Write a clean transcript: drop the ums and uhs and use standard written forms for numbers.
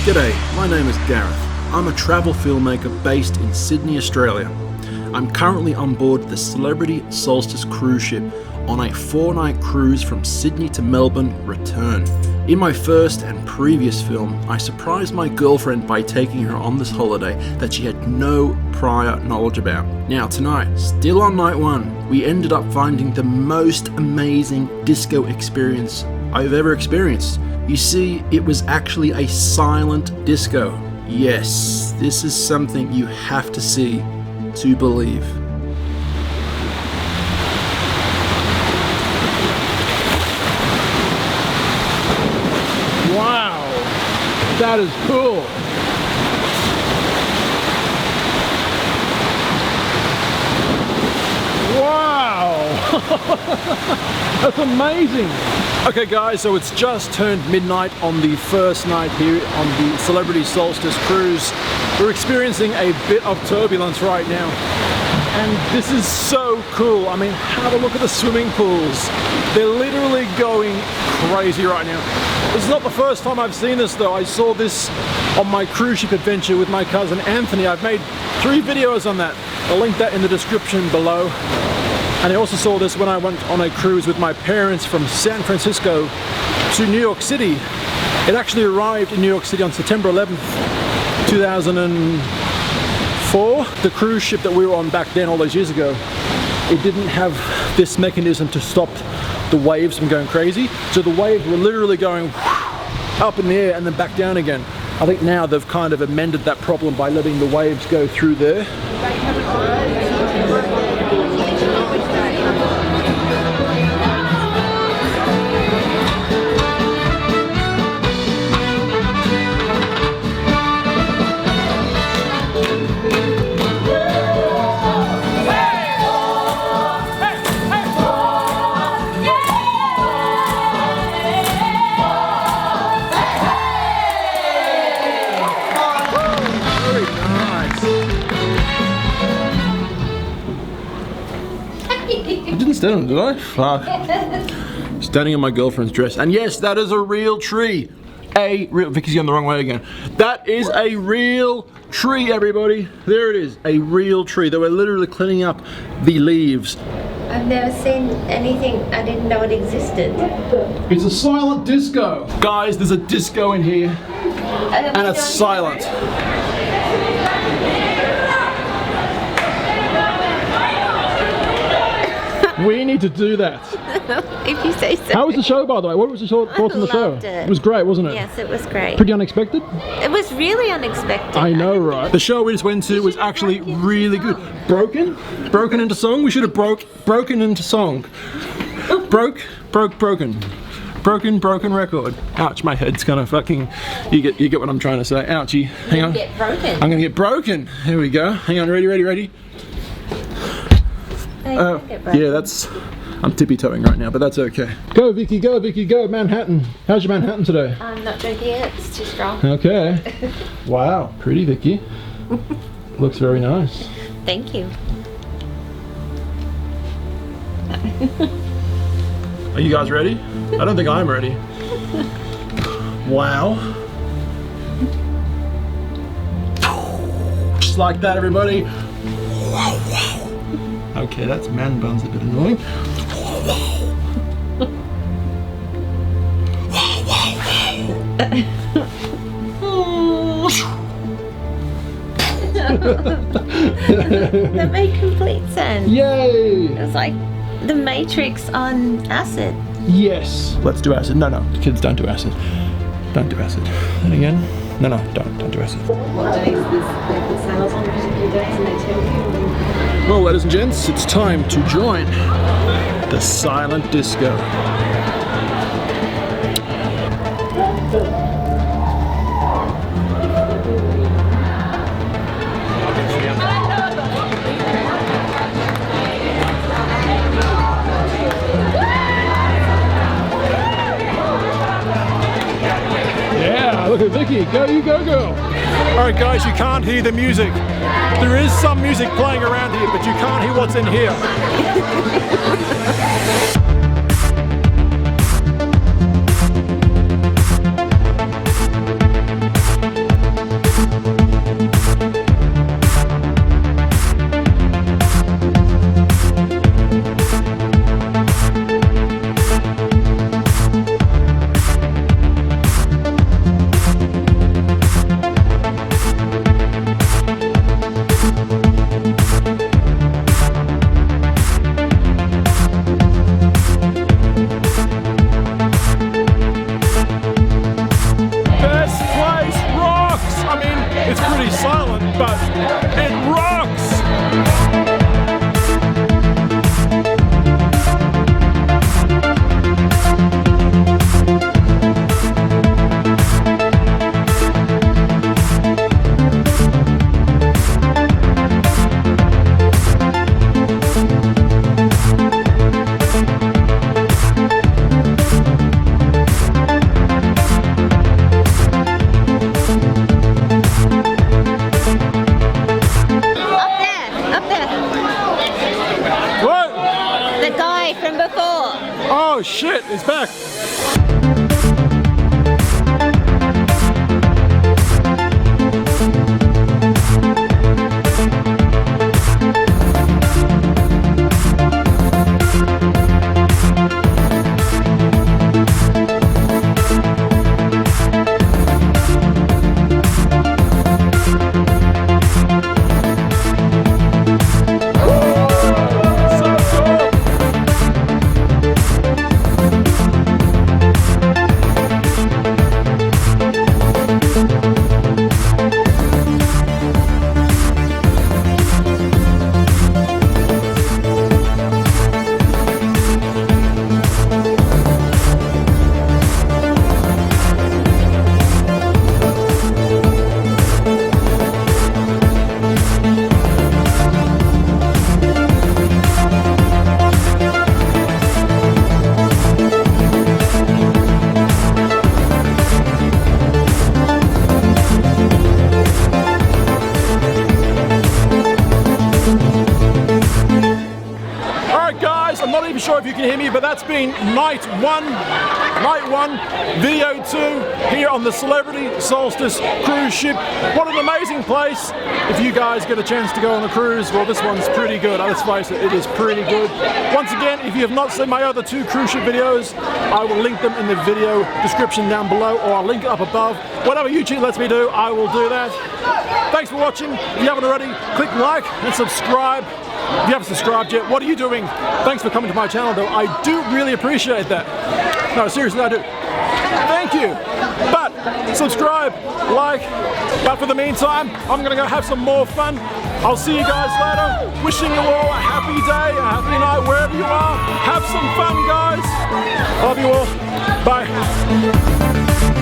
G'day, my name is Gareth. I'm a travel filmmaker based in Sydney, Australia. I'm currently on board the Celebrity Solstice cruise ship on a 4-night cruise from Sydney to Melbourne return. In my first and previous film, I surprised my girlfriend by taking her on this holiday that she had no prior knowledge about. Now tonight, still on night 1, we ended up finding the most amazing disco experience I've ever experienced. You see, it was actually a silent disco. Yes, this is something you have to see to believe. Wow, that is cool. Wow, that's amazing. Okay guys, so it's just turned midnight on the first night here on the Celebrity Solstice cruise. We're experiencing a bit of turbulence right now. And this is so cool. I mean, have a look at the swimming pools. They're literally going crazy right now. This is not the first time I've seen this though. I saw this on my cruise ship adventure with my cousin Anthony. I've made 3 videos on that. I'll link that in the description below. And I also saw this when I went on a cruise with my parents from San Francisco to New York City. It actually arrived in New York City on September 11th, 2004. The cruise ship that we were on back then, all those years ago, it didn't have this mechanism to stop the waves from going crazy. So the waves were literally going up in the air and then back down again. I think now they've kind of amended that problem by letting the waves go through there. I didn't stand on it, did I? Fuck. Standing on my girlfriend's dress. And yes, that is a real tree. Vicky's going the wrong way again. That is a real tree, everybody. There it is, a real tree. They were literally cleaning up the leaves. I've never seen anything, I didn't know it existed. It's a silent disco. Guys, there's a disco in here. And it's silent. We need to do that. If you say so. How was the show, by the way? What was your thoughts on the show? It was great, wasn't it? Yes, it was great. Pretty unexpected? It was really unexpected. I know, right? The show we just went to was actually really good. Broken into song? We should have broken into song. Broken record. Ouch, my head's gonna fucking, you get what I'm trying to say. Ouchie. Hang on. Get broken. I'm gonna get broken. Here we go. Hang on, ready? Yeah, that's, I'm tippy-toeing right now, but that's okay. Go Vicky, go Manhattan. How's your Manhattan today? I'm not drinking it, it's too strong. Okay. Wow, pretty Vicky. Looks very nice. Thank you. Are you guys ready? I don't think I'm ready. Wow. Just like that, everybody. Wow. Okay, that's man buns a bit annoying. That made complete sense. Yay! It was like the Matrix on acid. Yes. Let's do acid. No, the kids don't do acid. Don't do acid. And again? No, don't do acid. Well, ladies and gents, it's time to join the silent disco. Yeah, look at Vicky. Go, you go, girl. Alright guys, you can't hear the music. There is some music playing around here, but you can't hear what's in here. but it rocks! Oh shit, he's back! I'm not even sure if you can hear me, but that's been night one, video 2 here on the Celebrity Solstice cruise ship. What an amazing place. If you guys get a chance to go on a cruise, well, this one's pretty good. Let's face it, it is pretty good. Once again, if you have not seen my other 2 cruise ship videos, I will link them in the video description down below, or I'll link it up above. Whatever YouTube lets me do, I will do that. Thanks for watching. If you haven't already, click like and subscribe. If you haven't subscribed yet, what are you doing? Thanks for coming to my channel, though. I do really appreciate that. No, seriously, I do. Thank you. But subscribe, like. But for the meantime, I'm gonna go have some more fun. I'll see you guys later. Wishing you all a happy day, a happy night, wherever you are. Have some fun, guys. Love you all. Bye.